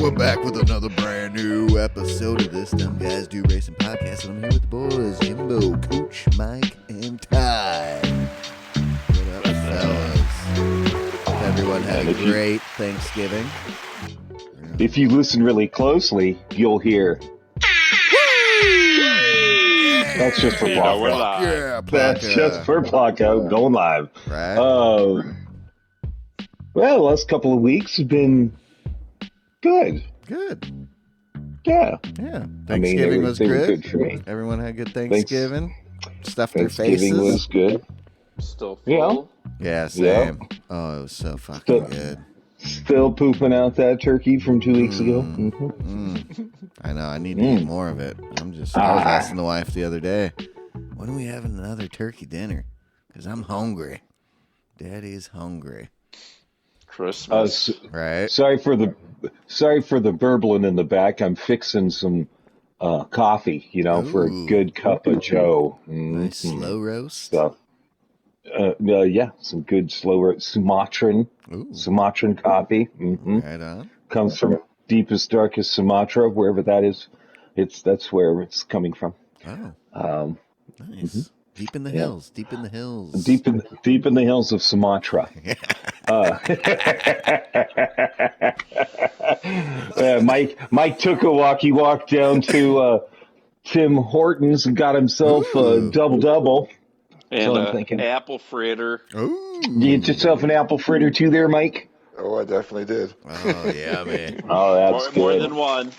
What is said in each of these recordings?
we're back with another brand new episode of this Dumb Guys Do Racing podcast. And I'm here with the boys, Jimbo, Coach, Mike, and Ty. What up, fellas? Hope everyone had a great Thanksgiving. If you listen really closely, you'll hear. That's just for Plaka. Yeah, That's just for Plaka going live. Right. Well, the last couple of weeks have been good. Good. Yeah. Yeah. Thanksgiving was they were good. good for me. Everyone had a good Thanksgiving. Stuffed their Thanksgiving faces. was good. Still full. Yeah, same. Oh, it was so fucking good. Still pooping out that turkey from 2 weeks ago. I know. I need to eat more of it. I was asking the wife the other day, when are we having another turkey dinner? Because I'm hungry. Daddy's hungry. Christmas. Right? Sorry for the burbling in the back. I'm fixing some coffee, for a good cup of Joe. Nice slow roast. Stuff. Yeah, some good slow roast Sumatran coffee. Right on. Comes from deepest, darkest Sumatra, wherever that is. That's where it's coming from. Oh. Nice. Deep in the hills. Deep in the hills. Deep in the hills of Sumatra. Mike took a walk. He walked down to Tim Hortons and got himself a double. And I'm thinking. apple fritter. Ooh. You get yourself an apple fritter too there, Mike? Oh, I definitely did. Oh, yeah, man. Oh, that's More good. than one.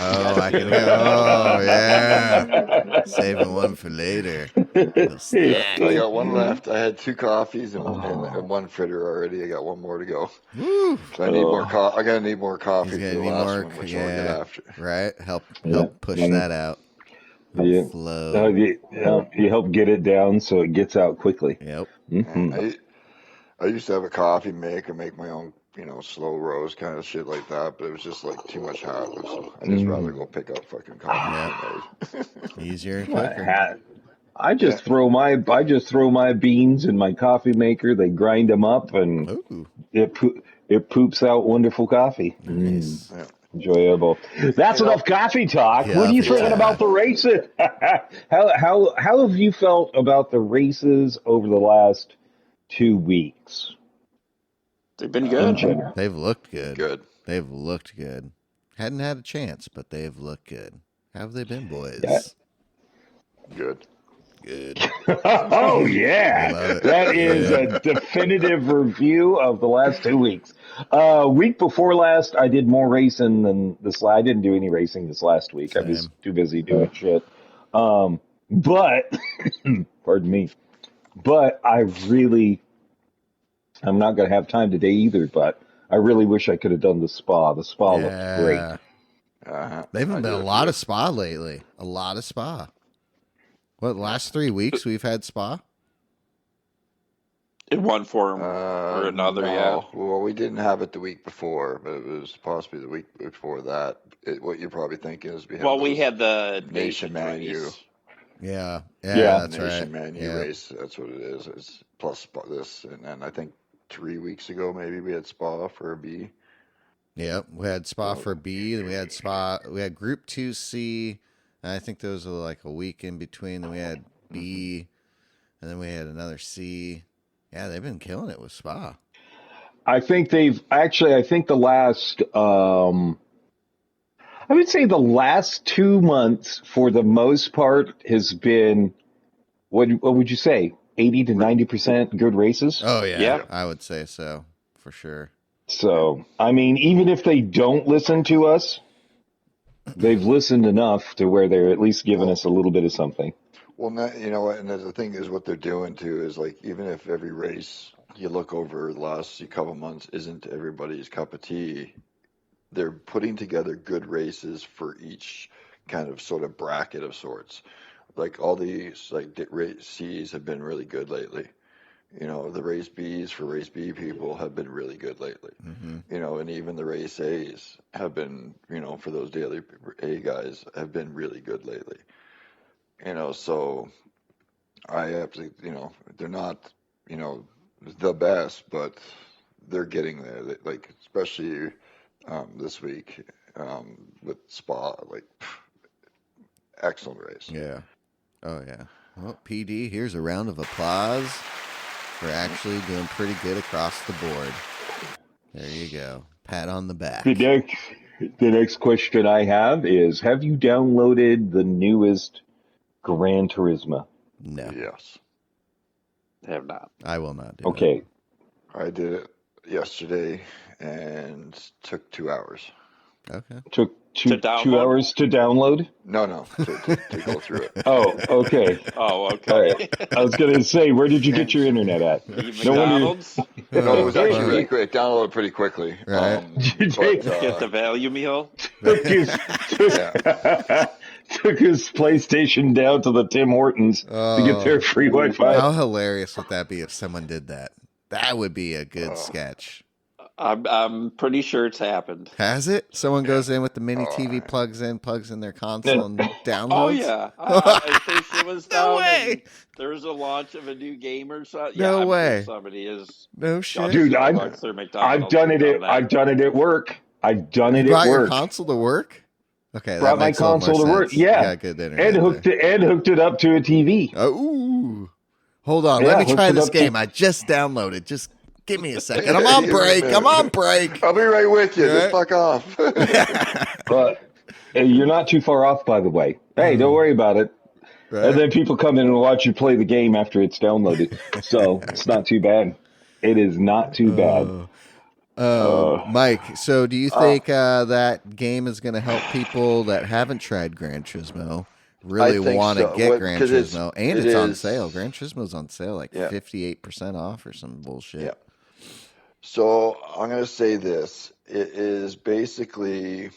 Oh, I can hear. Oh, yeah. Saving one for later. Little snack. I got one left. I had 2 coffees and one fritter already. I got one more to go. Woo. So I need more I gotta need more coffee He's for gonna the need last more. one, which I'll Yeah. get after. Right? Help push that out. Yeah. Flow. You help get it down so it gets out quickly. Yep. I used to have a coffee maker, make my own, slow roast kind of shit like that, but it was just like too much hassle. So I just rather go pick up fucking coffee. Easier and quicker. I just throw my beans in my coffee maker. They grind them up, and Ooh. it poops out wonderful coffee. Nice. Yeah. Enjoyable. That's enough coffee talk. Yeah, What are you thinking yeah. about the races? How have you felt about the races over the last 2 weeks? They've been good. They've looked good. Good. They've looked good. Hadn't had a chance, but they've looked good. How have they been, boys? Yeah. Good. Good. Oh, yeah. Love it. That is a definitive review of the last 2 weeks. Week before last, I did more racing than this. I didn't do any racing this last week. I was Same. too busy doing shit. But, pardon me. But I'm not going to have time today either, but I really wish I could have done the spa. The spa looked great. They've been a lot of spa lately. A lot of spa. What, last 3 weeks we've had spa? In one form or another, yeah. Well, we didn't have it the week before, but it was possibly the week before that. What you're probably thinking is We had the Nation Manu. race. Yeah, Yeah. that's Nation right. Manu race. That's what it is. It's plus this, and then I think 3 weeks ago maybe we had Spa for a B. Yep, we had spa for B, then we had Group 2C, and I think those were like a week in between. Then we had B, and then we had another C. Yeah, they've been killing it with spa. I think the last, I would say the last 2 months for the most part has been, what would you say, 80 to 90% good races? Oh, yeah, Yeah. I would say so, for sure. So, I mean, even if they don't listen to us, they've listened enough to where they're at least giving us a little bit of something. Well, and the thing is, what they're doing too is like, even if every race you look over the last couple months isn't everybody's cup of tea, they're putting together good races for each kind of sort of bracket of sorts. Like all these race C's have been really good lately. The race B's for race B people have been really good lately. Mm-hmm. And even the race A's have been, for those daily A guys have been really good lately. So I absolutely, they're not, the best, but they're getting there. Like, especially this week, with Spa. Like, excellent race. Yeah. Oh, yeah. Well, PD, here's a round of applause for actually doing pretty good across the board. There you go. Pat on the back. The next question I have is: have you downloaded the newest Gran Turismo? No, Yes. I have not. I will not do it. Okay. I did it yesterday and took 2 hours. Okay. Took two To download? 2 hours to download? No, to go through it. Oh, okay. Oh, okay. All right. I was going to say, where did you get your internet at? No wonder. McDonald's? No, it was actually Hey. really quick. It downloaded pretty quickly. Right. Get the value meal? Took his, Yeah. took his PlayStation down to the Tim Hortons to get their free Wi-Fi. How hilarious would that be if someone did that? That would be a good sketch. I'm pretty sure it's happened. Has it? Someone goes in with the mini TV, plugs in their console, and downloads? Oh, yeah. I think it was No down way. and there was a launch of a new game or something. No I'm sure way. somebody is. No shit. Dude, I've done it. I've done it at work. I've done You it brought at your work. console to work? Okay, Brought that my makes a little console more to work. sense. Yeah. You got good internet And hooked it up to a TV. there. Ooh. Hold on. Yeah, Let me hooked try it this up to- game. I just downloaded. Just give me a second. I'm on break. I'm on break. I'll be right with you. Right. Just fuck off. But you're not too far off, by the way. Hey, don't worry about it. Right? And then people come in and watch you play the game after it's downloaded. So it's not too bad. It is not too bad. Mike, so do you think that game is going to help people that haven't tried Gran Turismo really I think want to so. get What- Gran 'cause it's- Turismo? And it it's on is- sale. Gran Turismo's on sale like Yeah. 58% off or some bullshit. Yeah. So I'm going to say this. It is basically,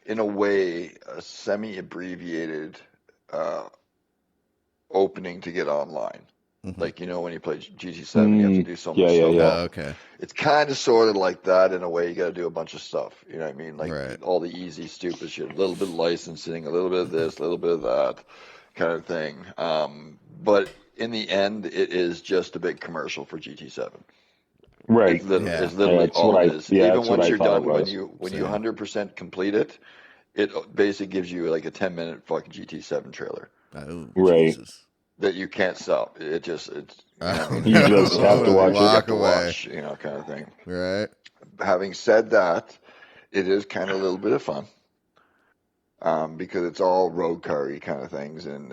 in a way, a semi-abbreviated opening to get online. Mhm. Like, when you play GT7, you have to do so much yeah, stuff. yeah. Oh, okay. It's kind of sort of like that in a way. You got to do a bunch of stuff. You know what I mean? Like Right. all the easy, stupid shit. A little bit of licensing, a little bit of this, a little bit of that kind of thing. But in the end, it is just a big commercial for GT7. Right. It's literally, Yeah. it's literally That's all what it I- is. yeah, Even that's what once I you're thought it done, when was. you Same. 100% complete it, it basically gives you like a 10-minute fucking GT7 trailer Oh, Right. Jesus. that you can't stop. It's you know what I mean? You just have to watch it. You have Walk to away. watch, kind of thing. Right. Having said that, it is kind of a little bit of fun because it's all road car-y kind of things, and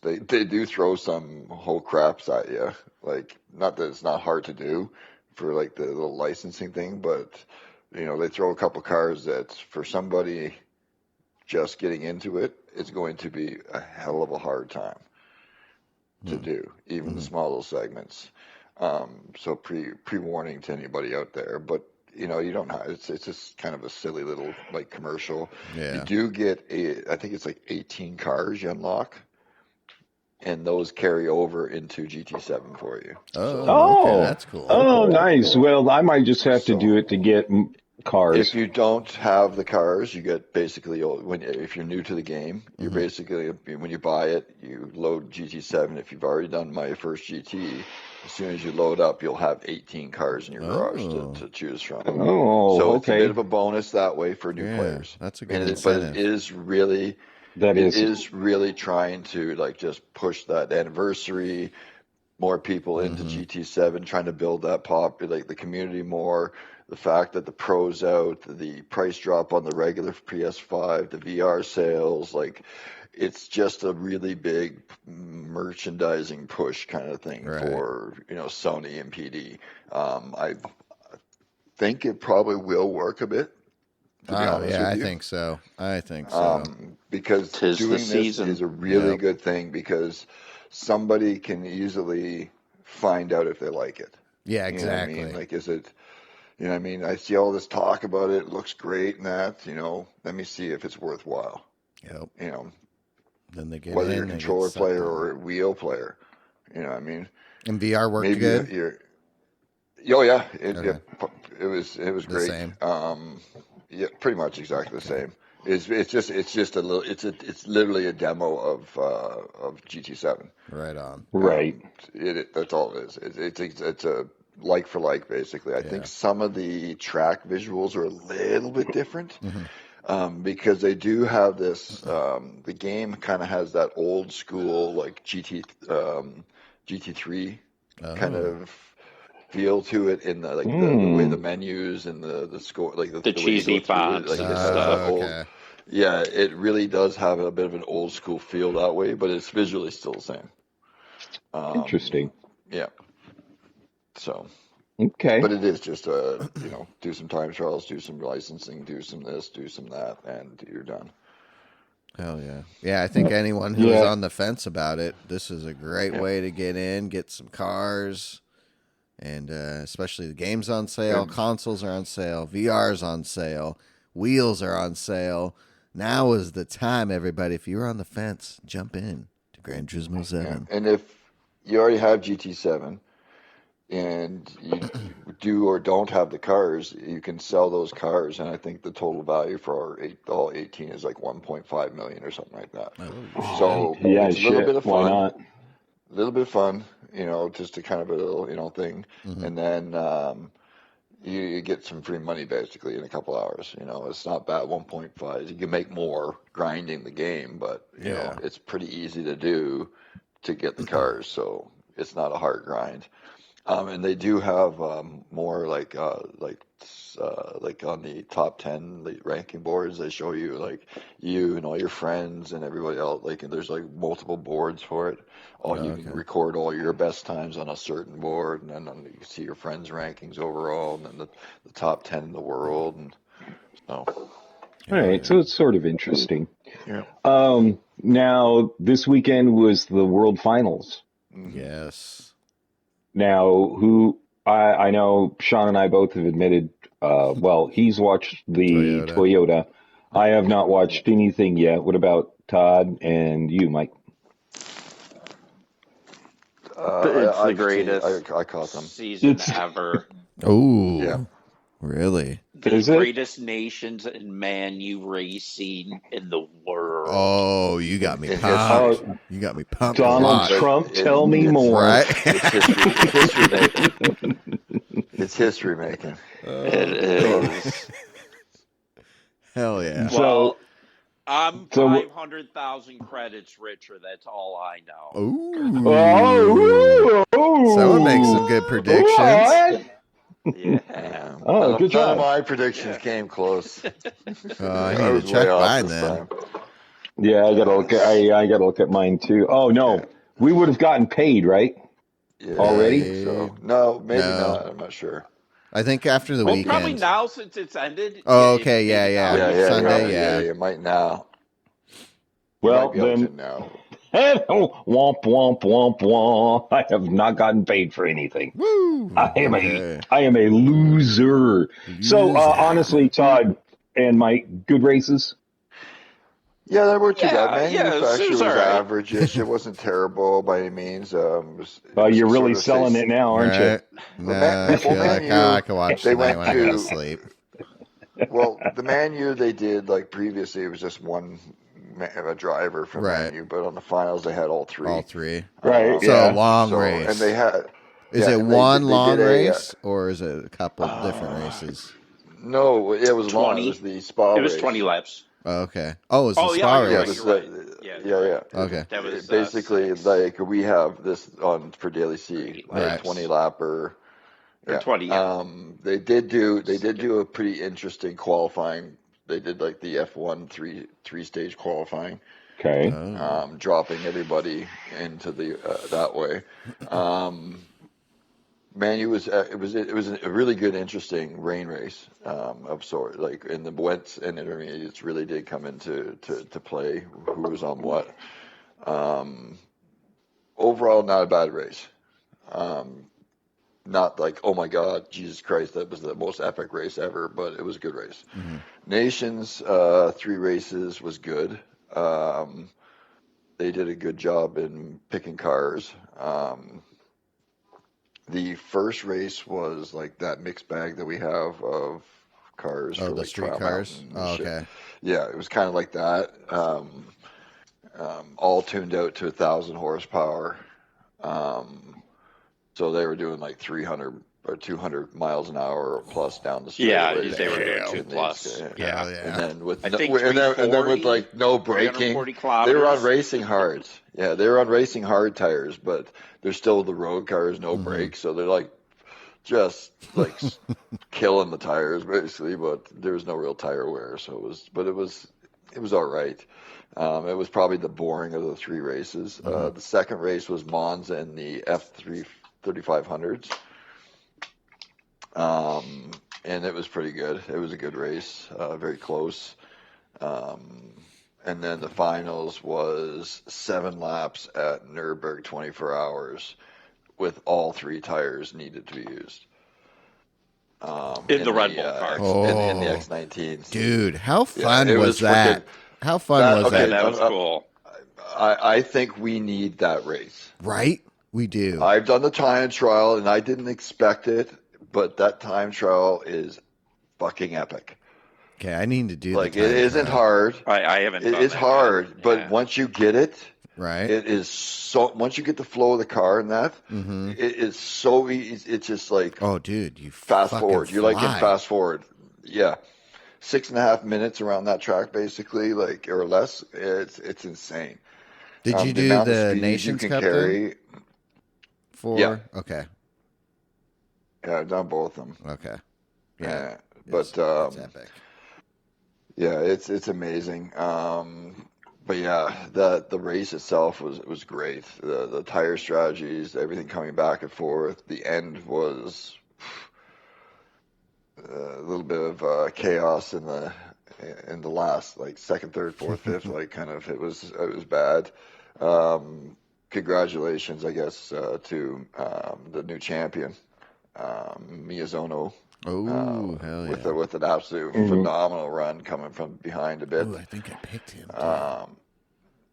they do throw some whole craps at you. Like, not that it's not hard to do for like the little licensing thing, but they throw a couple cars that for somebody just getting into it, it's going to be a hell of a hard time to do, even the small little segments. So pre-warning to anybody out there, but you don't have, it's just kind of a silly little like commercial. Yeah. You do get I think it's like 18 cars you unlock, and those carry over into GT7 for you. Oh, okay, that's cool. Oh, nice. Well, I might just have to do it to get cars. If you don't have the cars, you get basically if you're new to the game, you're basically when you buy it, you load GT7. If you've already done my first GT, as soon as you load up, you'll have 18 cars in your garage to choose from. Oh, So it's a okay. bit of a bonus that way for new Yeah, players. that's a good But incentive. it is really That it is. is really trying to like just push that anniversary, more people into GT7, trying to build that like the community more. The fact that the Pro's out, the price drop on the regular PS5, the VR sales, like it's just a really big merchandising push kind of thing Right. for Sony and PD. I think it probably will work a bit. To be honest yeah, with I you. think so. I think so. Because Tis the doing this season. is a really Yep. good thing because somebody can easily find out if they like it. Yeah, You know what I exactly. mean? Like, is it, you know what I mean? I see all this talk about it. It looks great and that, let me see if it's worthwhile. Yep. Then they get Whether in, you're a they get controller sucked player in. or a wheel player. You know what I mean? And VR worked Maybe good. oh yeah, Okay. it was The great. same. Yeah, pretty much exactly the same. It's just a little. It's literally a demo of GT7. Right on. Right. That's all it is. It's a like for like, basically. I think some of the track visuals are a little bit different. Because they do have this, the game kind of has that old school like GT3 kind of feel to it in the the way the menus and the score, like the way cheesy you go through it, fonts like it and has stuff. that old. Yeah, it really does have a bit of an old school feel that way, but it's visually still the same. Interesting. Yeah. So. Okay. But it is just do some time trials, do some licensing, do some this, do some that, and you're done. Hell yeah. Yeah, I think anyone who is on the fence about it, this is a great way to get in, get some cars, and especially the games on sale, consoles are on sale, VR's on sale, wheels are on sale. Now is the time, everybody. If you're on the fence, jump in to Gran Turismo 7. Yeah. And if you already have GT7, and you do or don't have the cars, you can sell those cars, and I think the total value for all 18 is like 1.5 million or something like that. So it's a little bit of fun. Why not? A little bit of fun, just to kind of a little, thing, and then you get some free money basically in a couple hours. It's not bad. 1.5. You can make more grinding the game, but you know it's pretty easy to do to get the cars, so it's not a hard grind. And they do have more like on the top 10 ranking boards. They show you like you and all your friends and everybody else. Like, and there's like multiple boards for it. You can record all your best times on a certain board, and then you can see your friends' rankings overall, and then the top 10 in the world. And so, all right, so it's sort of interesting. Yeah. Now this weekend was the World Finals. Yes. Now, I know Sean and I both have admitted, he's watched the Toyota. I have not watched anything yet. What about Todd and you, Mike? It's the greatest I caught them. season ever. Oh, yeah. Really? The greatest nations in Man-U racing in the world. Oh, you got me pumped. You got me pumped. Donald Trump, tell me more. Right? It's history making. It's history making. It is. Hell yeah. Well, I'm 500,000 credits richer. That's all I know. Ooh. Someone makes some good predictions. What? Yeah. Oh, good job. None of my predictions came close. I need to check mine then. Yeah, I gotta look at mine too. Oh no, we would have gotten paid, right? Yeah, already? So no, maybe not. I'm not sure. I think after the weekend. Probably now since it's ended. Oh, okay, yeah. Sunday, yeah. You might now. Well, then. Now. Womp womp womp womp. I have not gotten paid for anything. Woo! I am a loser. So honestly, Todd and Mike, good races. Yeah, they weren't too bad. Manufacturer was right. average-ish. It wasn't terrible by any means. You're really selling it now, aren't you? No, I feel like I can watch tonight when I go to sleep. Well, the Man-U they did like previously, it was just one a driver from Man-U, but on the finals they had all three. All three, right? So long race, and they had. Is it one long race or is it a couple different races? No, it was 20. long. It was the Spa. It was race. 20 laps. Oh, okay. Oh, it's the Spa race. Yeah. Okay. That was basically like we have this on for Daily C, right. 20 lapper. Yeah. 20. Yeah. They did do a pretty interesting qualifying. They did like the F1 three stage qualifying. Okay. Dropping everybody into the that way. Man, it was a really good, interesting rain race of sort. Like in the wets and intermediates, really did come into to play. Who was on what? Overall, not a bad race. Not like, oh my God, Jesus Christ, that was the most epic race ever, but it was a good race. Mm-hmm. Nations, 3 races was good. They did a good job in picking cars. The first race was like that mixed bag that we have of cars. Oh, for the like street cars? Oh, okay. Yeah, it was kind of like that. All tuned out to 1,000 horsepower. So they were doing like 300 or 200 miles an hour plus down the street. Yeah, they were doing 2 plus. Yeah. And then with I think and then with like no braking, 340 they kilometers. were on racing hards. Yeah, they were on racing hard tires, but they're still the road cars, no brakes, so they're like just like killing the tires basically. But there was no real tire wear, so it was all right. It was probably the boring of the 3 races. The second race was Monza in the F3 3500s. And it was pretty good. It was a good race, very close. And then the finals was 7 laps at Nürburgring, 24 hours, with all 3 tires needed to be used. In the Red Bull car. In the X19s. Dude, how fun was that? How fun was that? That was cool. I think we need that race. Right? We do. I've done the time trial, and I didn't expect it, but that time trial is fucking epic. Okay, I need to do like the time it isn't trial. hard. I haven't. It is hard, yet. but once you get it, right? It is so. Once you get the flow of the car and that, it is so easy. It's just like, oh, dude, you fast fucking forward. You're like fly. getting fast forward. Yeah, 6.5 minutes around that track, basically, like or less. It's insane. Did you do the Nations Cup then? Yeah. Okay. Yeah, I've done both of them. Okay. Yeah, it's epic. Yeah, it's amazing. But yeah, the race itself was great. The tire strategies, everything coming back and forth. The end was a little bit of chaos in the last, like second, third, fourth, fifth. Like kind of it was bad. Congratulations, I guess, to the new champion, Miyazono. Oh, hell yeah. With an absolute phenomenal run coming from behind a bit. Ooh, I think I picked him.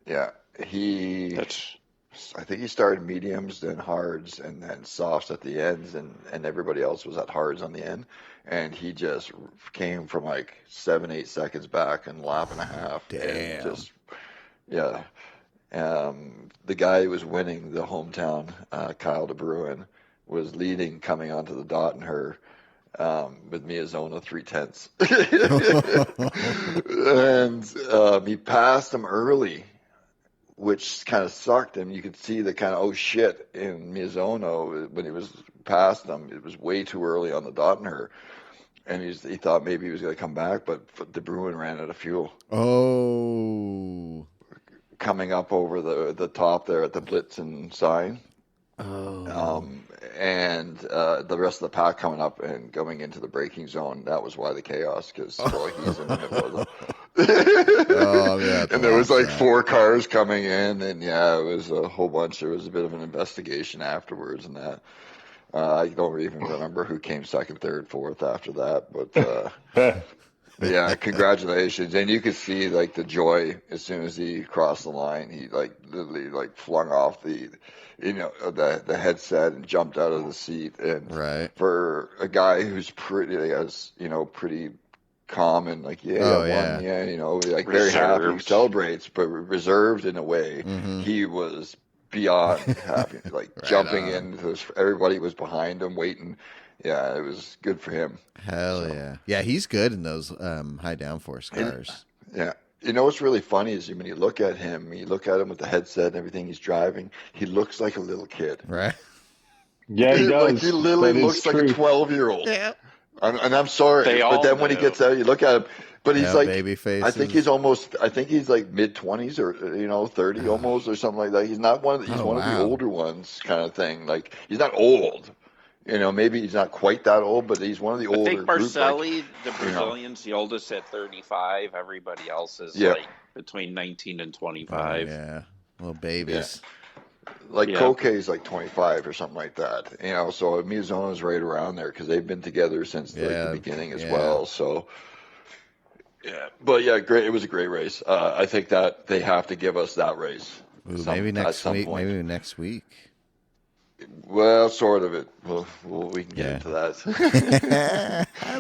Yeah, I think he started mediums, then hards, and then softs at the ends, and everybody else was at hards on the end. And he just came from like 7-8 seconds back in a lap and a half. Damn. And just, yeah. The guy who was winning the hometown, Kyle De Bruin, was leading coming onto the dot in her. With Miyazono 3/10, and he passed him early, which kind of sucked him. You could see the kind of oh shit in Miyazono when he was past him. It was way too early on the dot in her, and he thought maybe he was going to come back, but De Bruin ran out of fuel. Oh, coming up over the top there at the Blitzen sign. Oh. And the rest of the pack coming up and going into the braking zone. That was why the chaos, because he's in the middle of the... and there was like 4 cars coming in, and yeah, it was a whole bunch. There was a bit of an investigation afterwards, and that I don't even remember who came second, third, fourth after that, but yeah, congratulations. And you could see like the joy as soon as he crossed the line. He like literally like flung off the headset and jumped out of the seat. And for a guy who's pretty calm and like like very happy, celebrates, but reserved in a way. He was beyond happy, like jumping in. Everybody was behind him, waiting. Yeah, it was good for him. Hell yeah. Yeah, he's good in those high downforce cars. Yeah. You know what's really funny is when you look at him with the headset and everything he's driving, he looks like a little kid. Right? Yeah, he does. Like he literally looks like a 12-year-old. Yeah. And I'm sorry, but then when he gets out, you look at him, but he's like, baby faces. I think he's like mid-20s or 30 almost or something like that. He's not one of the older ones kind of thing. Like he's not old. Maybe he's not quite that old, but he's one of the older. I think Marcelli, the Brazilian's the oldest at 35. Everybody else is like between 19 and 25. Yeah, little babies. Yeah. Like Koke's like 25 or something like that. So Miyazono's right around there because they've been together since the beginning as well. So yeah, but yeah, great. It was a great race. I think that they have to give us that race. Ooh, maybe next week. Maybe next week. Well, sort of it. We can get into that.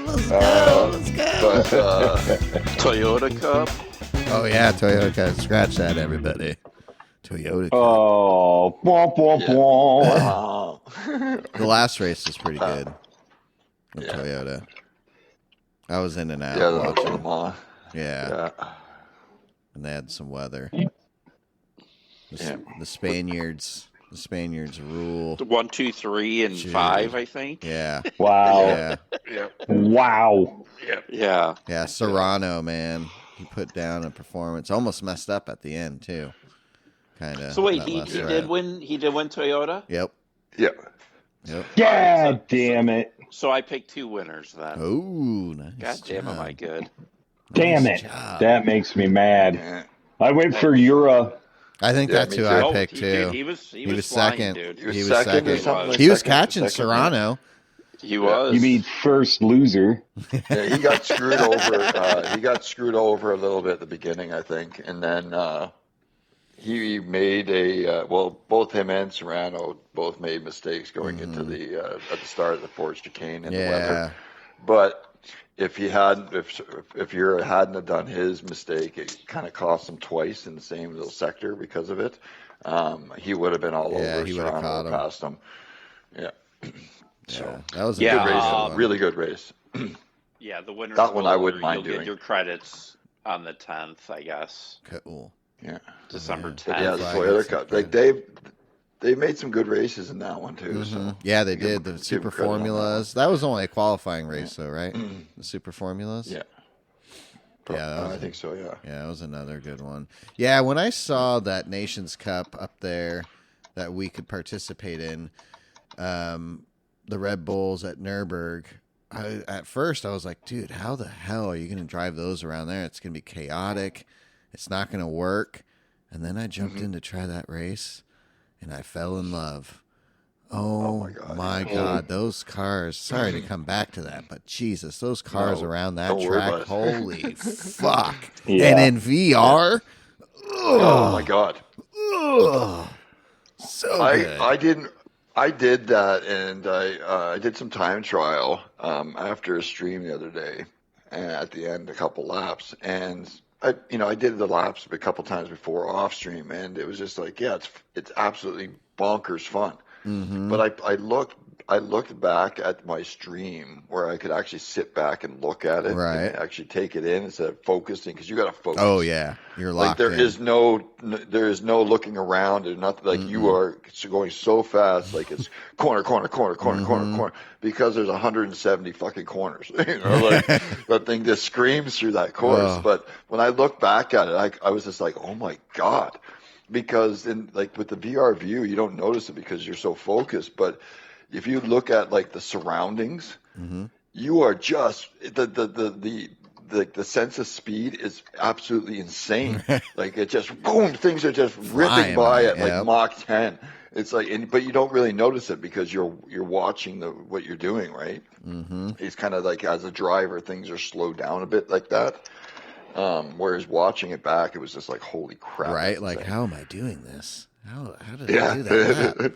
Let's go. But Toyota Cup. Oh yeah, Toyota Cup. Scratch that, everybody. Toyota Cup. Oh, The last race is pretty good. of Toyota. I was in and out. Yeah, watching. Le Mans. Yeah. And they had some weather. The Spaniards rule. 1, 2, 3, and 5, I think. Yeah. Wow. Yeah. Wow. Yeah. Yeah, Serrano, man. He put down a performance. Almost messed up at the end, too. Kind of. So wait, he did win. He did win Toyota. Yep. God damn it! So I picked 2 winners then. Oh, nice. God damn, am I good? Damn Nice it! job. That makes me mad. I went for Eura. I think that's who I picked too. He was flying, second, dude. He was second. second. He was catching Serrano. He was. You mean first loser? Yeah, he got screwed over. He got screwed over a little bit at the beginning, I think, and then he made both him and Serrano both made mistakes going into the at the start of the Ford chicane in the weather. But if Ura hadn't have done his mistake, it kind of cost him twice in the same little sector because of it. He would have been all over Serrano past him. Yeah. So that was a good race, really good race. Yeah, the winner. That one I wouldn't mind doing. Get your credits on the 10th, I guess. Cool. Yeah. December 10th. But yeah, the Toyota Cup. Like they made some good races in that one too. So yeah, they did. The Super Formulas. That was only a qualifying race, though, right? The Super Formulas. Yeah. I think so. Yeah. Yeah, that was another good one. Yeah, when I saw that Nations Cup up there that we could participate in, the Red Bulls at Nürburgring. At first, I was like, dude, how the hell are you going to drive those around there? It's going to be chaotic. It's not going to work. And then I jumped in to try that race, and I fell in love. Oh my God. Those cars. Sorry to come back to that, but Jesus, those cars around that track. Holy fuck. Yeah. And in VR. Oh my God. So good. I did that, and I did some time trial after a stream the other day, and at the end a couple laps, and I did the laps a couple times before off stream, and it was just like, yeah, it's absolutely bonkers fun. But I looked back at my stream where I could actually sit back and look at it, and actually take it in instead of focusing, because you got to focus. Oh yeah, you're locked. Like there is no looking around or nothing. Like you are going so fast, like it's corner, because there's 170 fucking corners. Like that thing just screams through that course. But when I look back at it, I was just like, oh my God. Because with the VR view, you don't notice it because you're so focused. But if you look at like the surroundings, you are just the sense of speed is absolutely insane. Like it just boom, things are just ripping by at like Mach 10. It's like, but you don't really notice it because you're watching what you're doing, right? It's kind of like as a driver, things are slowed down a bit like that. Whereas watching it back, it was just like, holy crap. Right? Like, how am I doing this? How did I do that?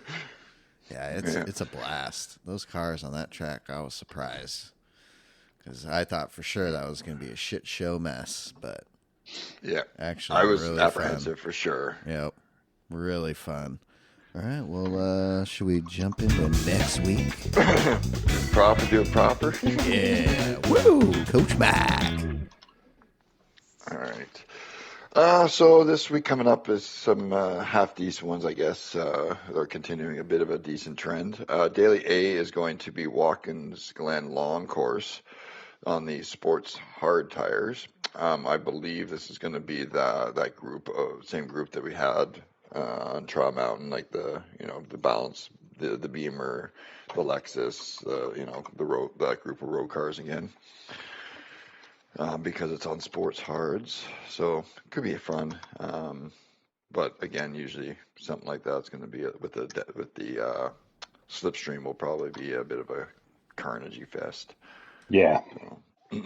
Yeah, it's a blast. Those cars on that track, I was surprised. Because I thought for sure that was going to be a shit show mess. But yeah, actually, I was really apprehensive fun. for sure. Yep. Really fun. All right, well, should we jump into next week? Do it proper. Yeah. Woo! Coach Mike. All right. So this week coming up is some half-decent ones, I guess. They're continuing a bit of a decent trend. Daily A is going to be Watkins Glen Lawn Course on the sports hard tires. I believe this is going to be that group, same group that we had on Trial Mountain, like the Balance, the Beamer, the Lexus, that group of road cars again. Because it's on sports hards, so it could be fun. But again, usually something like that's going to be with the slipstream will probably be a bit of a carnagey fest. Yeah. So,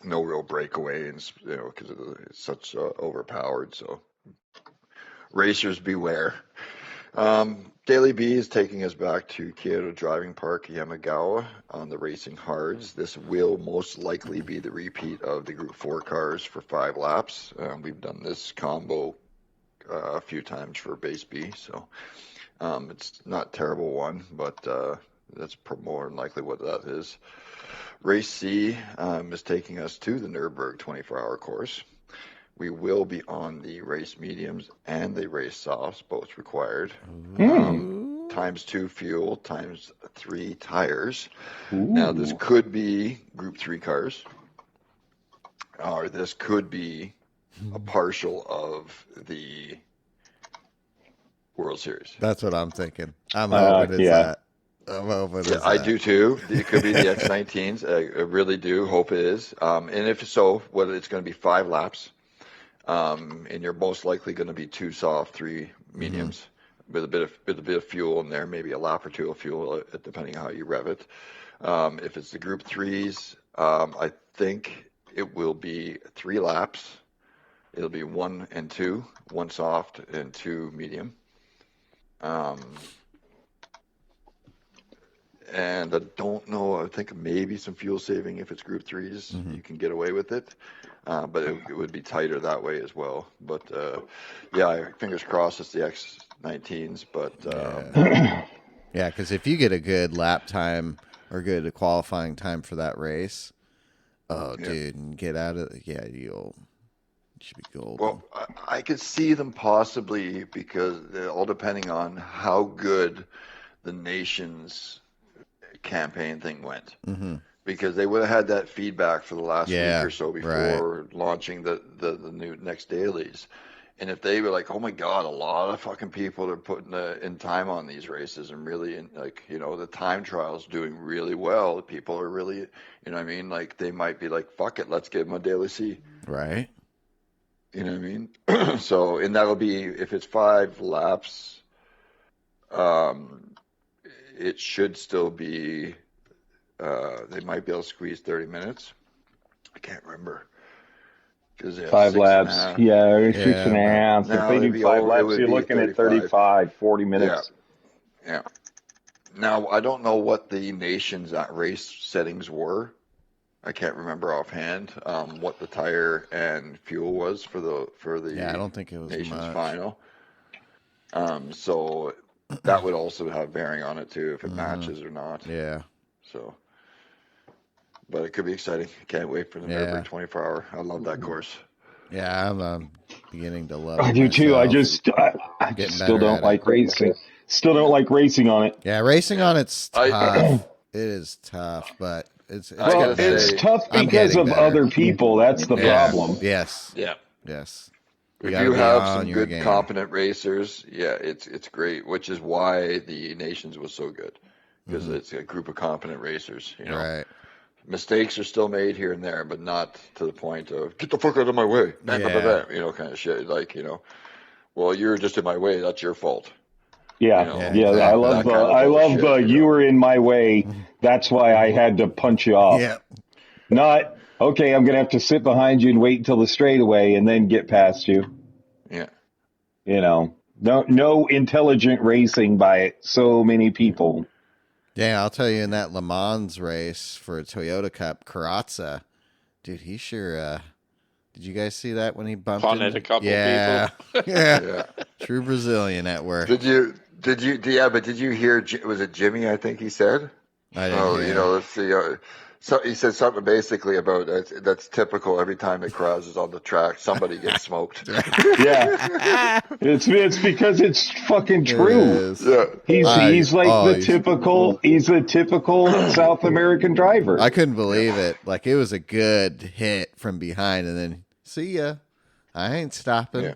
no real breakaways, because it's such overpowered. So racers beware. Daily B is taking us back to Kyoto Driving Park, Yamagawa, on the Racing Hards. This will most likely be the repeat of the Group 4 cars for 5 laps. We've done this combo a few times for Base B, so it's not a terrible one, but That's more than likely what that is. Race C is taking us to the Nürburgring 24-hour course. We will be on the race mediums and the race softs, both required. Times 2 fuel, times 3 tires. Ooh. Now, this could be Group 3 cars, or this could be a partial of the World Series. That's what I'm thinking. I'm hoping it's that. I'm hoping it's that. I do too. It could be the X19s. I really do hope it is. And if so, whether it's going to be 5 laps, and you're most likely going to be 2 soft, 3 mediums, with a bit of fuel in there, maybe a lap or 2 of fuel, depending on how you rev it. If it's the Group 3s, I think it will be 3 laps. It'll be 1 and 2, 1 soft and 2 medium. And I don't know. I think maybe some fuel saving if it's Group 3s. You can get away with it. But it would be tighter that way as well. But, fingers crossed it's the X19s. But yeah, because if you get a good lap time or good qualifying time for that race, dude, and get out of you should be golden. Well, I could see them possibly, because all depending on how good the nation's campaign thing went. Because they would have had that feedback for the last week or so before launching the new next dailies. And if they were like, oh my God, a lot of fucking people are putting in time on these races and really, the time trial's doing really well. People are really, you know what I mean? Like, they might be like, fuck it, let's give them a daily C. Right. You know what I mean? So, and that'll be, if it's 5 laps, it should still be, they might be able to squeeze 30 minutes. I can't remember. 5 laps. Or 6.5. If they do 5 laps, you're looking at 35, 40 minutes. Yeah. Now, I don't know what the nation's race settings were. I can't remember offhand what the tire and fuel was for the I don't think it was nation's much. final. So that would also have bearing on it too, if it matches or not. Yeah. So, but it could be exciting. Can't wait for the Nürburgring 24-hour. I love that course. Yeah, I'm beginning to love it. I do too. I just still don't like racing. Still don't like racing on it. Yeah, racing on it's tough. It is tough, but it's tough because of other people. That's the problem. Yes. Yeah. Yes. If you have some good, competent racers, it's great. Which is why the Nations was so good, because it's a group of competent racers. You know, right. Mistakes are still made here and there, but not to the point of get the fuck out of my way, kind of shit. Like, well, you're just in my way. That's your fault. Yeah, exactly. I love the you were in my way. That's why I had to punch you off. Yeah. Not, okay, I'm going to have to sit behind you and wait until the straightaway and then get past you. Yeah. No intelligent racing by so many people. Yeah, I'll tell you, in that Le Mans race for a Toyota Cup, Carrazza, dude, he sure, did you guys see that when he bumped Punted a couple people? Yeah. True Brazilian at work. Did you, but did you hear, was it Jimmy, I think he said? I didn't hear. Let's see, so he said something basically about that's typical. Every time that Kraz is on the track, somebody gets smoked. Yeah, it's because it's fucking true. He's like the typical South American driver. I couldn't believe it. Like, it was a good hit from behind, and then see ya. I ain't stopping.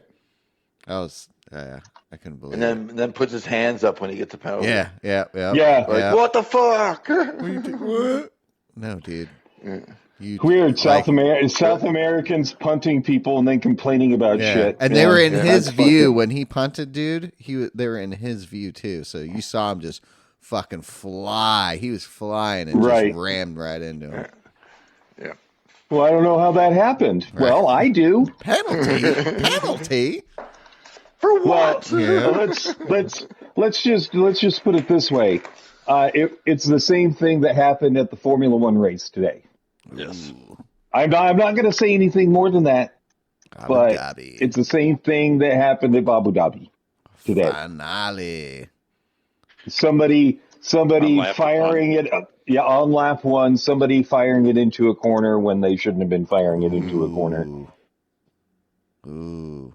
Yeah. I couldn't believe it. And then puts his hands up when he gets a penalty. Yeah. Like, what the fuck? What? No, dude. Weird. South Americans punting people and then complaining about shit. And they were in his view when he punted, dude. They were in his view too. So you saw him just fucking fly. He was flying and just rammed right into him. Yeah. Well, I don't know how that happened. Right. Well, I do. Penalty. For what? Well, let's just put it this way. It's the same thing that happened at the Formula One race today. Yes. I'm not going to say anything more than that. But it's the same thing that happened at Abu Dhabi today. Finale. Somebody somebody lap firing it. Yeah, on lap 1, somebody firing it into a corner when they shouldn't have been firing it into a corner. Ooh.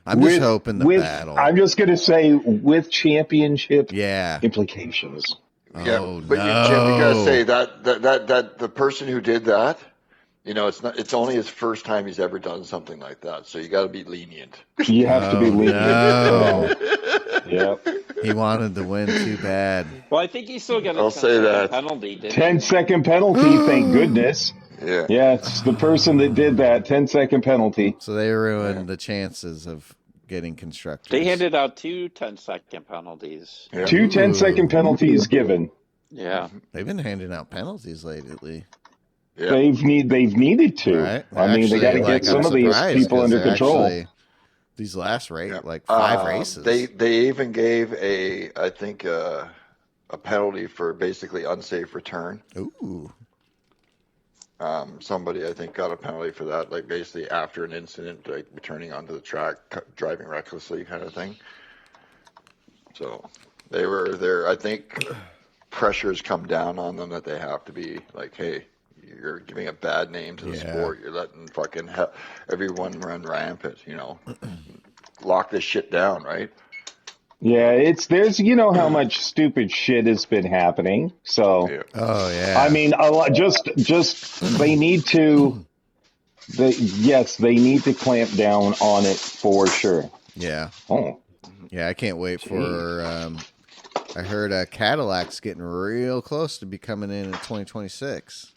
I'm just hoping the battle. I'm just going to say with championship Yeah. implications. Yeah, Oh, but no. Jim, you gotta say that the person who did that, it's only his first time he's ever done something like that. So you got to be lenient. You have to be lenient. No. Yep. He wanted to win too bad. Well, I think he still got a I'll say that. penalty. 10-second penalty, thank goodness. Yeah. Yeah, it's the person that did that 10-second penalty. So they ruined the chances of getting constructors. They handed out 2 10-second penalties. Yeah. 2 10-second penalties given. Yeah. They've been handing out penalties lately. Yeah. They've needed to. Right? I mean, they got to get some of these people under control. These last Yeah. 5 races. They even gave I think a penalty for basically unsafe return. Ooh. Somebody I think got a penalty for that, like basically after an incident, like returning onto the track, driving recklessly, kind of thing. So they were there. I think pressure's come down on them that they have to be like, hey, you're giving a bad name to the sport. You're letting fucking everyone run rampant. Lock this shit down, right? Yeah, there's how much stupid shit has been happening. So Oh yeah. I mean, a lot. Just they need to. They need to clamp down on it for sure. Yeah. Oh, Yeah, I can't wait for. I heard Cadillac's getting real close to be coming in 2026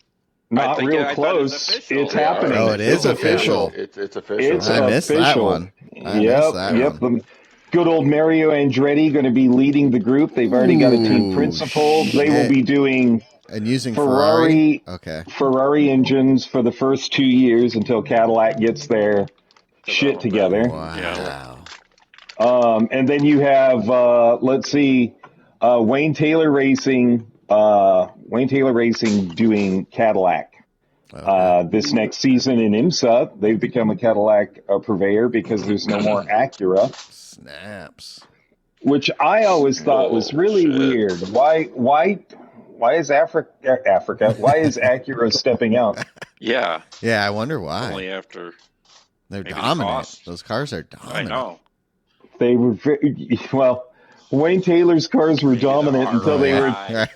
not think real I thought it was close. official. It's happening. Oh, it is official. It's official. It's I missed that official. one. I missed that one. The good old Mario Andretti going to be leading the group. They've already got a team principal. They will be doing And using Ferrari. Okay. Ferrari engines for the first 2 years until Cadillac gets their shit together. Wow. And then you have let's see, Wayne Taylor Racing. Wayne Taylor Racing doing Cadillac. This next season in IMSA, they've become a Cadillac purveyor because there's no more Acura. Snaps. Which I always thought was really weird. Why is Africa? Why is Acura stepping out? Yeah. Yeah, I wonder why. Only after They're maybe dominant. cost. Those cars are I dominant. know. They were Wayne Taylor's cars were dominant until they were ROI.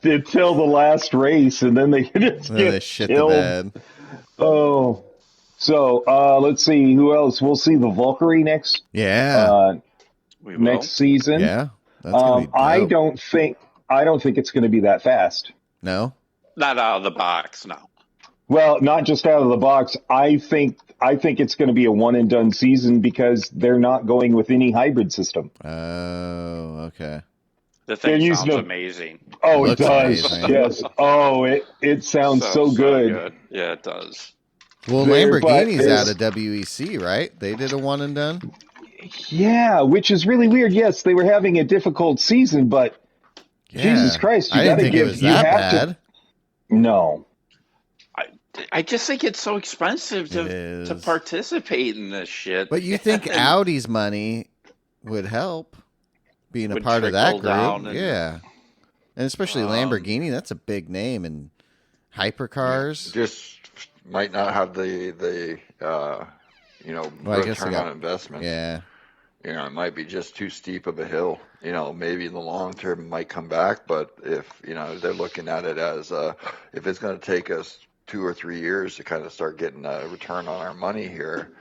until the last race, and then they just Then they get shit the killed. bed. Oh, so let's see who else. We'll see the Valkyrie next Yeah. We will. next season. Yeah. That's gonna be I dope. don't think it's going to be that fast. No. Not out of the box, no. Well, not just out of the box. I think it's going to be a one and done season because they're not going with any hybrid system. Oh, okay. The They're thing using sounds a- amazing. Oh, it Looks does. amazing. Yes. Oh, it sounds so good. Yeah, it does. Well, There, Lamborghini's but out of WEC, right? They did a one and done. Yeah, which is really weird. Yes, they were having a difficult season, but Yeah. Jesus Christ, you I didn't gotta think give. it was you that have bad. to. No. I just think it's so expensive It to is. participate in this shit. But you think Audi's money would help being a Would part of that trickle down group? and- Yeah. And especially Lamborghini, that's a big name in hypercars. Just might not have the Well, I guess they return got- on investment. Yeah. It might be just too steep of a hill. Maybe in the long term it might come back, but if they're looking at it as if it's going to take us 2 or 3 years to kind of start getting a return on our money here,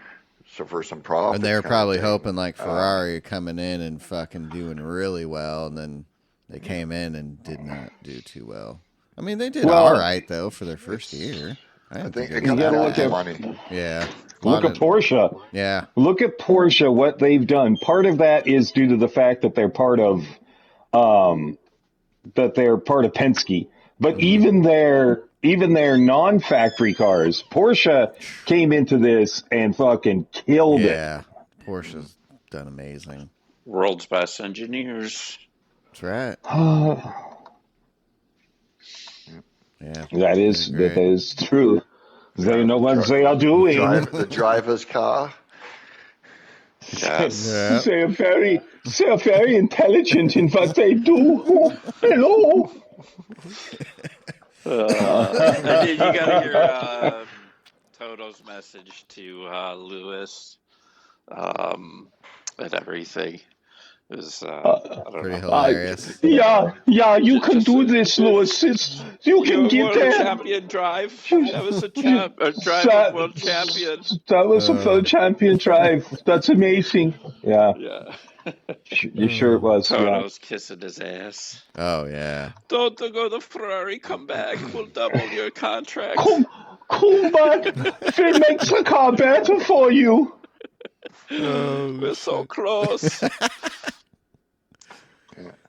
so for some profit. And they were kind of probably thing. hoping like Ferrari coming in and fucking doing really well, and then they came in and did not do too well. I mean, they did all right though for their first year. I didn't think it it was comes that gotta down look to at- money. Yeah. Look at Porsche. Yeah. Look at Porsche. What they've done. Part of that is due to the fact that they're part of Penske. But even their non-factory cars, Porsche came into this and fucking killed it. Yeah. Porsche's done amazing. World's best engineers. That's right. Yeah. That is Great. true. They know what they are doing. The driver's car. Yes. They're very intelligent in what they do. Hello. And you got your Toto's message to Lewis and everything. It was, I don't Pretty know. hilarious. You can do this, Lewis. You can get World there. champion drive. That was a drive of world champion. That was a world champion drive. That's amazing. Yeah, Yeah. you sure it was. Toto's kissing his ass. Oh yeah. Don't go to Ferrari. Come back. We'll double your contract. Come back. It makes the car better for you. We're so close.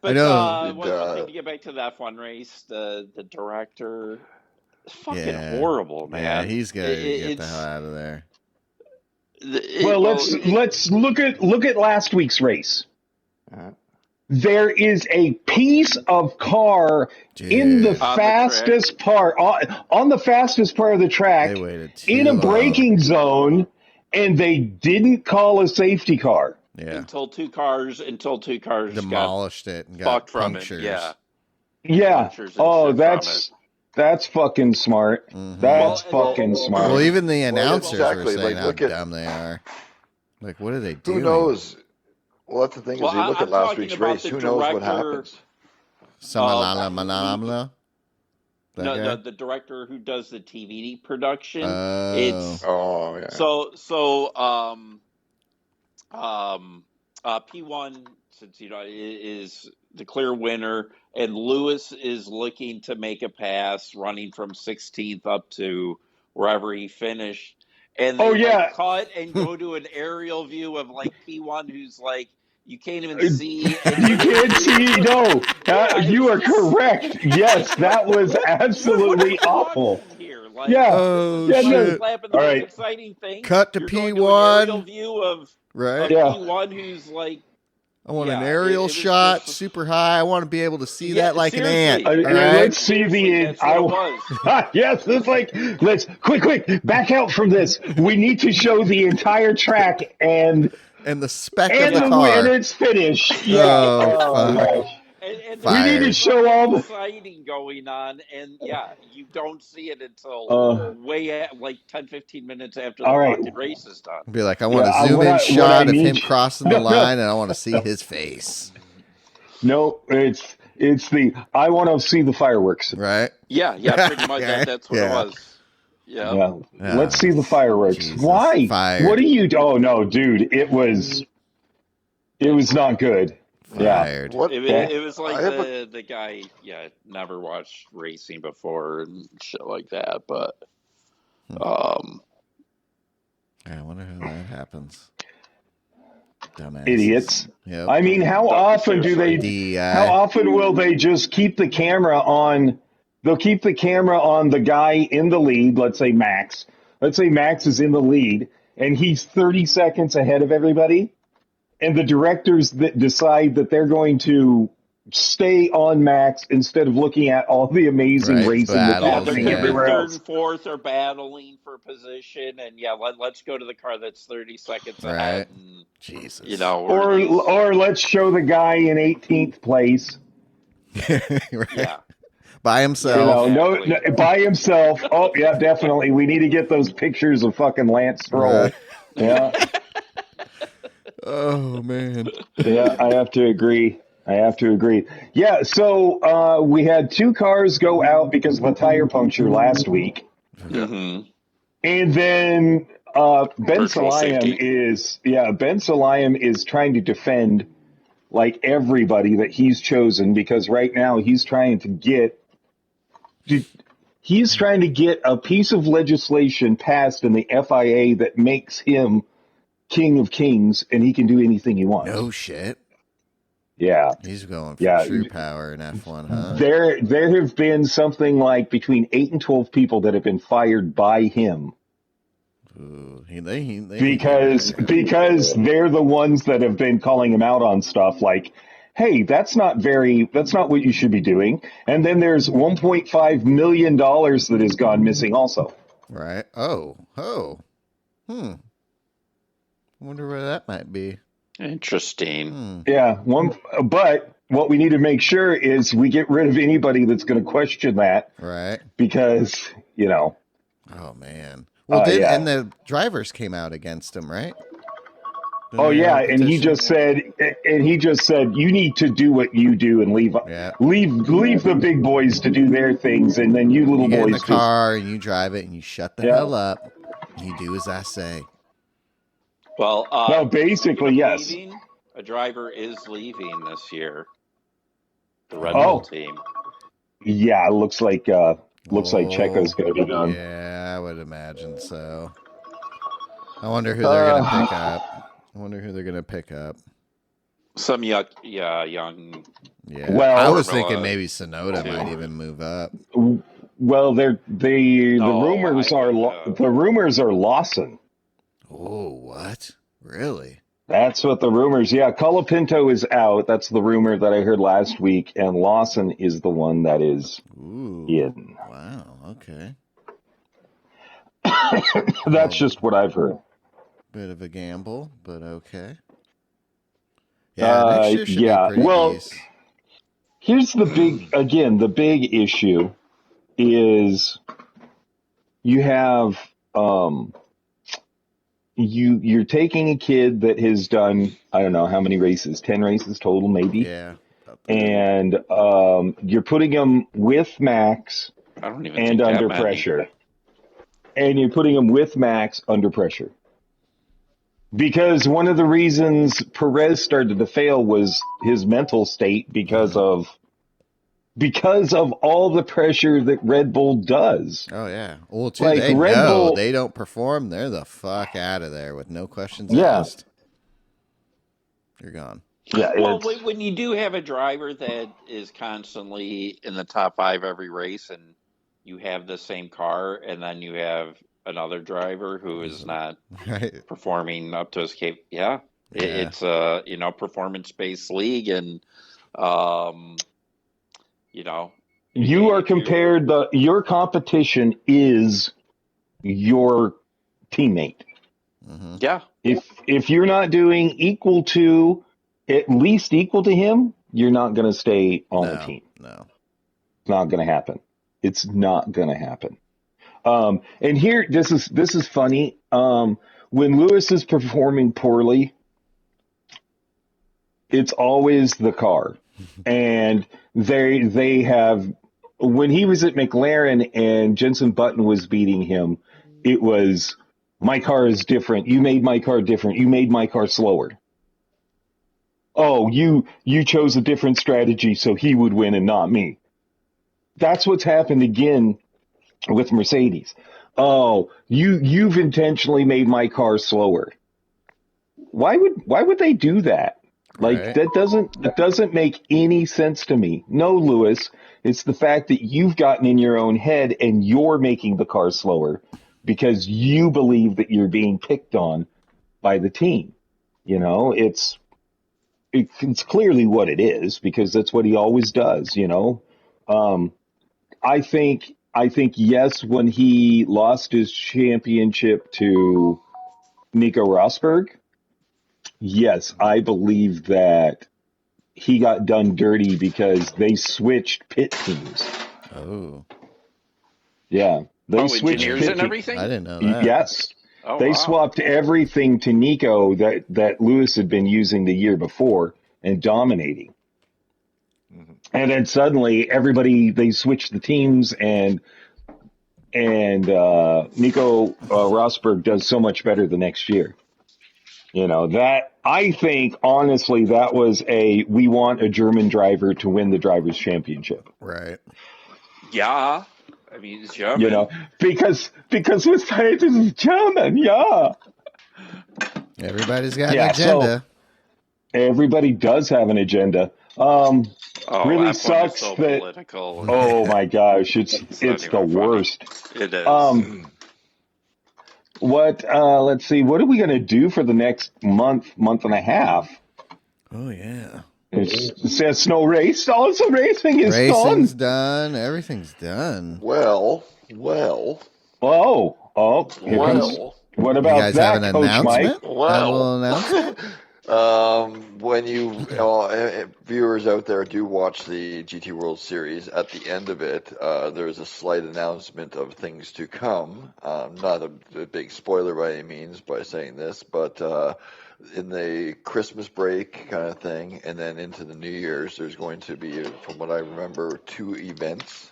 But I know. one thing to get back to that F1 race, the director, is fucking horrible, man. Yeah, he's gonna get the hell out of there. Well, let's look at last week's race. There is a piece of car in the fastest part on the fastest part of the track They waited too in a long. braking zone, and they didn't call a safety car. Yeah. Until two cars Demolished it and got fucked from punctures. it. Yeah. Punctures and Oh, shit that's fucking smart. Mhm. That's fucking smart. Well, even the announcers exactly, were saying like, how look at- dumb they are. Like, what are they doing? Who knows? Well, that's the thing. Well, Is you look I'm at last talking week's about race. the Who knows what director- happens? Samalala. No, the director who does the TV production. Oh. It's Oh yeah. P1, since is the clear winner, and Lewis is looking to make a pass, running from 16th up to wherever he finished. And they cut and go to an aerial view of like P1, who's like, you can't even see. You can't see. No, you are correct. Yes, that was absolutely awful. Here? Like, Yeah. Oh, Yeah, no. shit. slapping the All most right. exciting thing. Cut to You're going P1. an aerial view of Right? Yeah. P1 who's like, I want an Yeah, aerial it was shot, just- super high. I want to be able to see Yeah, that like an ant. seriously. All right? Let's see seriously, the. that's what it was. Yes, it's like let's quick back out from this. We need to show the entire track and And the spec and of the car. and its finish. Yeah. Oh, fuck. gosh. And We need to there's show all the- sighting going on, and you don't see it until way at like 10-15 minutes after the All right. fucking race is done. Be like, I want Yeah, a zoom what in I shot of need him you- crossing the line, and I want to see his face. No, it's the. I want to see the fireworks. Right? Yeah, pretty much. Yeah. That's what it was. Yeah. Yeah. Let's see the fireworks. Jesus. Why? Fired. What are you? Oh no, dude! It was not good. Yeah. Fired. What? It was like I have the guy, never watched racing before and shit like that. But, I wonder how that happens. Dumbass. Idiots. Yep. I mean, how often do they? DEI. How often will they just keep the camera on? They'll keep the camera on the guy in the lead. Let's say Max. Let's say Max is in the lead, and he's 30 seconds ahead of everybody. And the directors that decide that they're going to stay on Max instead of looking at all the amazing Right, racing that's battles, happening yeah. everywhere third else. and fourth are battling for position, and let's go to the car that's 30 seconds Right. ahead. And, Jesus. Or let's show the guy in 18th place. Right. By You himself. know, Exactly. by himself. Oh, yeah, definitely. We need to get those pictures of fucking Lance Stroll. Right. Yeah, Oh, man. yeah, I have to agree. Yeah, so we had two cars go out because of a tire puncture last week. Mhm. And then Ben Virtual safety. Salayem is trying to defend like everybody that he's chosen, because right now he's trying to get a piece of legislation passed in the FIA that makes him king of kings, and he can do anything he wants. No shit. Yeah. He's going for Yeah. true power in F1, huh? There have been something like between 8 and 12 people that have been fired by him Ooh, because they're the ones that have been calling him out on stuff like, hey, that's not what you should be doing. And then there's $1.5 million that has gone missing also. Right. Oh. Wonder where that might be. Interesting. Yeah. But what we need to make sure is we get rid of anybody that's going to question that. Right. Because, Oh, man. Well, and the drivers came out against him, right? Oh yeah, and he just said, you need to do what you do and leave the big boys to do their things, and then you little get boys in the car and you drive it and you shut the hell up. And you do as I say. Well, no, basically yes. A driver is leaving this year. The Red Bull team. Yeah, it looks like Checo's going to be done. Yeah, I would imagine so. I wonder who they're going to pick up. Some young. Yeah. Well, I was thinking maybe Sonoda might even move up. Well, the rumors are Lawson. Oh, what? Really? That's what the rumors. Yeah, Colapinto is out. That's the rumor that I heard last week, and Lawson is the one that is in. Wow. Okay. That's just what I've heard. Bit of a gamble, but okay. Yeah, next year should be pretty decent. Here's the big issue is you have you're taking a kid that has done, I don't know how many races, 10 races total maybe. Yeah. And you're putting him with Max and under pressure. And you're putting him with Max under pressure. Because one of the reasons Perez started to fail was his mental state because of all the pressure that Red Bull does. Oh yeah. Well, too, like they don't perform, they're the fuck out of there with no questions asked. You're gone. Yeah. Well, when you do have a driver that is constantly in the top 5 every race, and you have the same car, and then you have another driver who is not performing up to his cap. It's a performance-based league, and you are compared. Your competition is your teammate. Mm-hmm. Yeah. If you're not doing at least equal to him, you're not going to stay on the team. No, it's not going to happen. It's not going to happen. And here, this is funny. When Lewis is performing poorly, it's always the car. And they have, when he was at McLaren and Jenson Button was beating him, it was, my car is different. You made my car different. You made my car slower. Oh, you chose a different strategy so he would win and not me. That's what's happened again with Mercedes. Oh, you've intentionally made my car slower. Why would they do that? Like, that doesn't make any sense to me. No, Lewis, it's the fact that you've gotten in your own head and you're making the car slower because you believe that you're being picked on by the team. It's clearly what it is because that's what he always does. I think yes, when he lost his championship to Nico Rosberg, yes, I believe that he got done dirty because they switched pit teams. Oh. Yeah. They switched engineers and everything? I didn't know that. Yes. Oh, they swapped everything to Nico that Lewis had been using the year before and dominating. Mm-hmm. And then suddenly they switched the teams and Nico Rosberg does so much better the next year. That I think honestly that was we want a German driver to win the drivers' championship. Right. Yeah. I mean, it's German. Because Mercedes is German, yeah. Everybody's got an agenda. So everybody does have an agenda. Really sucks so that. Political. Oh my gosh, it's the worst. It is. Let's see. What are we going to do for the next month and a half? Oh yeah. It says snow race. Oh, so racing is Racing's done. Everything's done. Well. Oh, here What You about guys have that, an Coach announcement? Mike? Have a little announcement? When you viewers out there do watch the GT World Series, at the end of it, there's a slight announcement of things to come. Not a big spoiler by any means by saying this, but in the Christmas break kind of thing, and then into the New Year's, there's going to be, from what I remember, 2 events.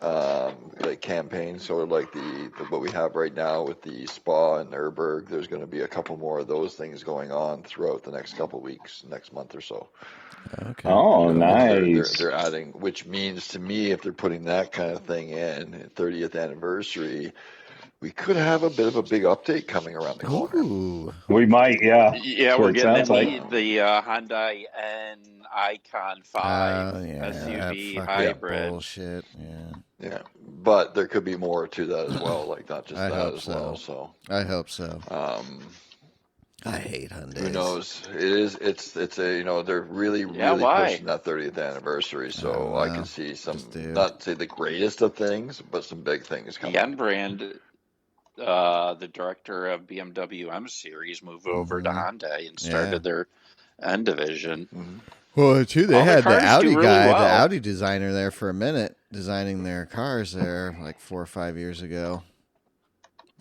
Like campaigns, sort of like the what we have right now with the Spa and Nürburgring. There's going to be a couple more of those things going on throughout the next couple of weeks, next month or so. Okay. Oh, nice. They're adding, which means to me, if they're putting that kind of thing in 30th anniversary, we could have a bit of a big update coming around the corner. Ooh. We might, yeah. Yeah, That's what we're it getting sounds the Hyundai N Icon 5 Yeah, SUV that fucking hybrid. bullshit. Yeah. Yeah, but there could be more to that as well, like not just I that hope as so. well. So I hope so. I hate Hyundai. Who knows? It's a they're really why? pushing that 30th anniversary, so I can see some, Just do. not say the greatest of things, but some big things coming. Jan Brand, the director of BMW M Series, moved over to Hyundai and started their N division. Mm-hmm. Well, too, they All the had the cars Audi do really guy, well. the Audi designer there for a minute, designing their cars there like 4 or 5 years ago.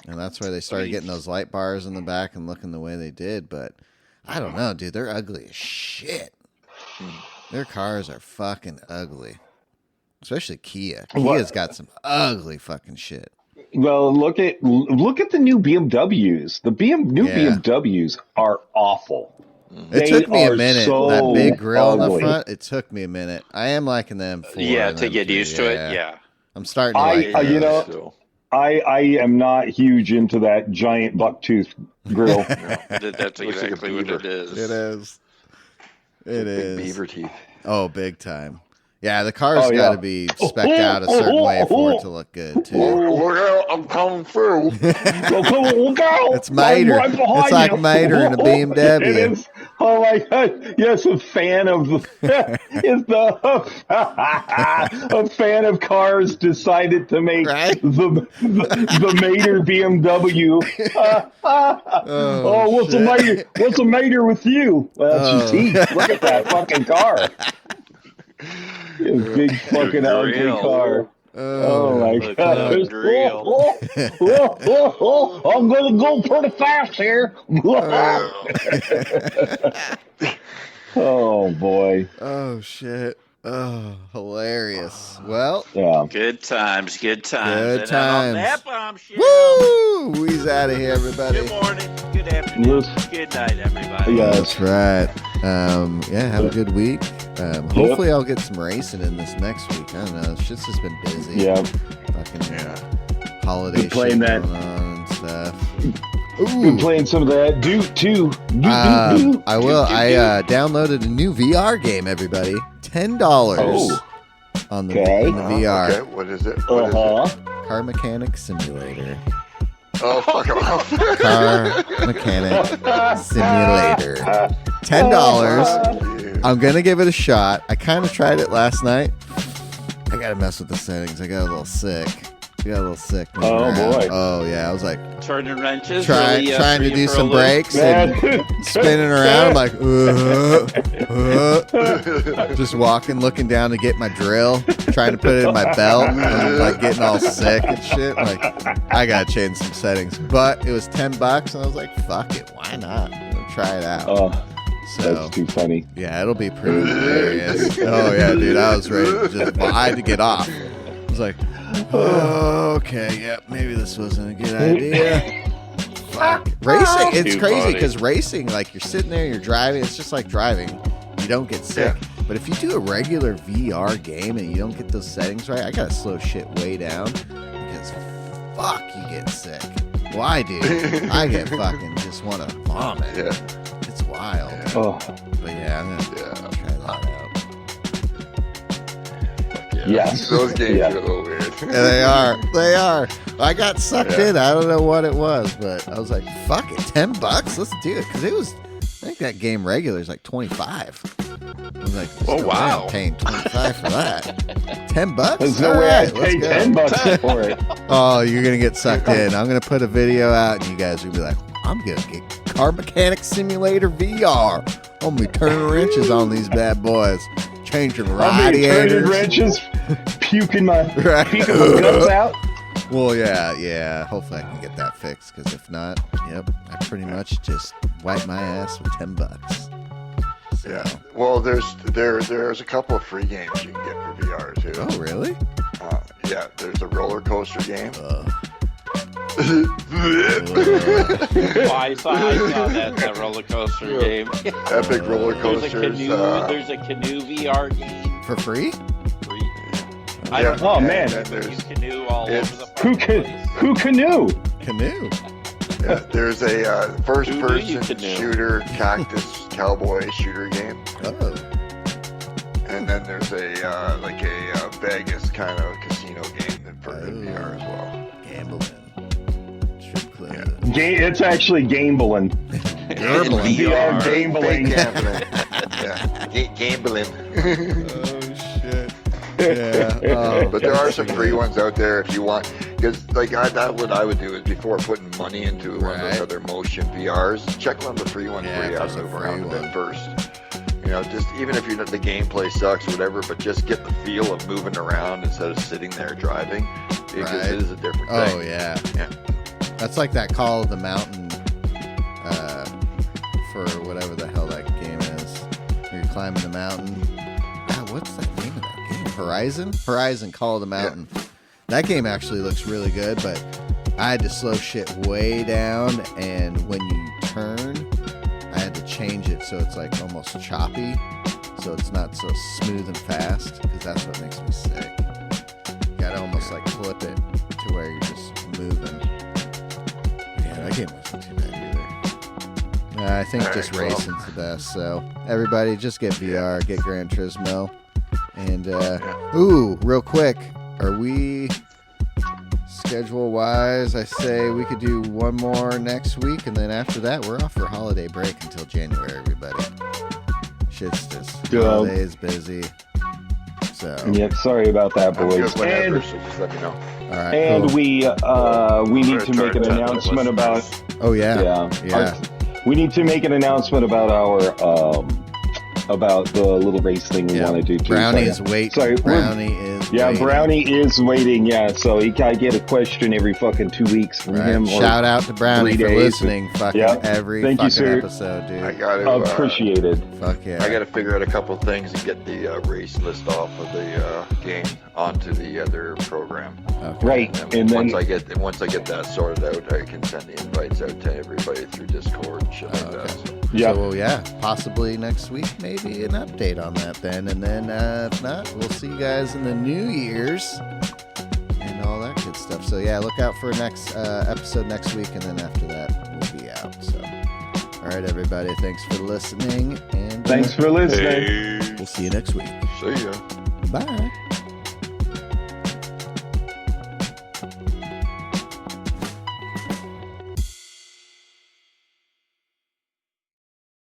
And that's why they started getting those light bars in the back and looking the way they did. But I don't know, dude. They're ugly as shit. Their cars are fucking ugly. Especially Kia. Kia's got some ugly fucking shit. Well, look at the new BMWs. The new BMWs are awful. It took me a minute. So that big grill in the ugly. front, it took me a minute. I am liking them. To get used to it. Yeah. I'm starting to like those. I am not huge into that giant bucktooth grill. That's exactly what it is. It is. It Big is. beaver teeth. Oh, big time. Yeah, the car's got to be spec'd out a certain way for it to look good, too. Look out, I'm coming through. Look out. It's Mater. Right It's like you. Mater in a BMW. It is. Oh, my God. Yes, a fan of a fan of cars decided to make the Mater BMW. What's the Mater? What's the Mater with you? Well, it's your teeth. Look at that fucking car. A big fucking ugly car. Oh my God. I'm going to go pretty fast here. Oh, boy. Oh, shit. Oh, hilarious. Well, Good times. Good And times. on that bombshell. woo! He's out of here, everybody. Good morning. Good afternoon. Good night, everybody. That's right. Have a good week. Hopefully I'll get some racing in this next week. I don't know. Shit's just been busy. Yeah. Fucking holiday shit playing going that. on and stuff. Been playing some of that Duke too. I will. I downloaded a new VR game, everybody. $10 on the, in the VR. Okay, what is it? What is it? Car Mechanic Simulator. Oh, fuck off. Car Mechanic Simulator. $10. I'm going to give it a shot. I kind of tried it last night. I got to mess with the settings. I got a little sick. Oh, boy. Oh, yeah. I was like, Turning wrenches. trying to do some brakes and spinning around. I'm like, just walking, looking down to get my drill, trying to put it in my belt, and I'm like getting all sick and shit. Like, I gotta change some settings, but it was $10, and I was like, fuck it, why not? I'll try it out. Oh, so that's too funny. yeah, it'll be pretty hilarious. Oh yeah, dude, I was ready to just. Well, I had to get off. I was like, okay, yeah, maybe this wasn't a good idea. Fuck. Racing, it's Too crazy funny. because racing, like you're sitting there, you're driving, it's just like driving. You don't get sick. But if you do a regular VR game and you don't get those settings right, I gotta slow shit way down because fuck, you get sick. Well, I do. I get fucking just want to vomit. Yeah. It's wild. Oh, But yeah, I'm gonna try that out. yes. Those games Yeah. are a little weird. Yeah, they are. I got sucked in. I don't know what it was, but I was like, fuck it, $10. Let's do it. Because it was, I think that game regular is like 25. I I'm like, Oh, wow. I'm paying $25 for that. $10? There's no All way right, I'd pay let's go. $10 for it. Oh, you're gonna get sucked in. I'm gonna put a video out, and you guys will be like, "I'm gonna get Car Mechanic Simulator VR. I'm gonna be turning wrenches on these bad boys, changing I'll be turning radiators." wrenches, puking my Right. guts out. Well, yeah. Hopefully, I can get that fixed. Because if not, yep, I pretty much just wipe my ass with $10. So. Yeah. Well, there's a couple of free games you can get for VR too. Oh, really? Yeah. There's a roller coaster game. I saw that roller coaster game. Epic roller coasters. There's a canoe VR game. For free? I don't know. Oh, man. You canoe all over the Who canoe? Canoe. Yeah, there's a first-person you canoe? shooter cactus cowboy shooter game, Oh. and then there's a Vegas kind of casino game for VR as well. Gambling. Strip club. It's actually gambling. Gambling. VR gambling. Gambling. Yeah, gambling. Oh, shit. Yeah. But there are some free ones out there if you want. Because what I would do is before putting money into one of those other motion VRs, check one of the free ones where you have to move around a bit first. You know, just even if the gameplay sucks or whatever, but just get the feel of moving around instead of sitting there driving, because it is a different thing. Oh, yeah. That's like that Call of the Mountain for whatever the hell that game is. You're climbing the mountain. God, what's the name of that game? Horizon Call of the Mountain. Yeah. That game actually looks really good, but I had to slow shit way down, and when you turn, I had to change it so it's like almost choppy, so it's not so smooth and fast, because that's what makes me sick. You gotta almost like flip it to where you're just moving. Yeah, that game wasn't too bad either. I think just racing's the best, so everybody just get VR, get Gran Turismo, and real quick, are we schedule-wise? I say we could do one more next week, and then after that, we're off for holiday break until January, everybody. Shit's just holidays busy. So. Yep, sorry about that, boys. Whenever, so just let me know. All right, and cool. we need to make an announcement about. Oh yeah. We need to make an announcement about our about the little race thing we want to do too. Brownie is waiting. Sorry, Brownie is waiting. Brownie is waiting. Yeah, so I get a question every fucking 2 weeks from him. Shout out to Brownie for listening. Every Thank fucking you, episode, dude. I got to appreciate it. Fuck yeah. I got to figure out a couple things and get the race list off of the game onto the other program. Okay. Right, and then once I get that sorted out, I can send the invites out to everybody through Discord and shit like that. So. Yeah. So possibly next week, maybe an update on that then, and then if not, we'll see you guys in the New Year's and all that good stuff. So look out for next episode next week, and then after that, we'll be out. So, all right, everybody, thanks for listening, and thanks for listening. We'll see you next week. See ya. Bye.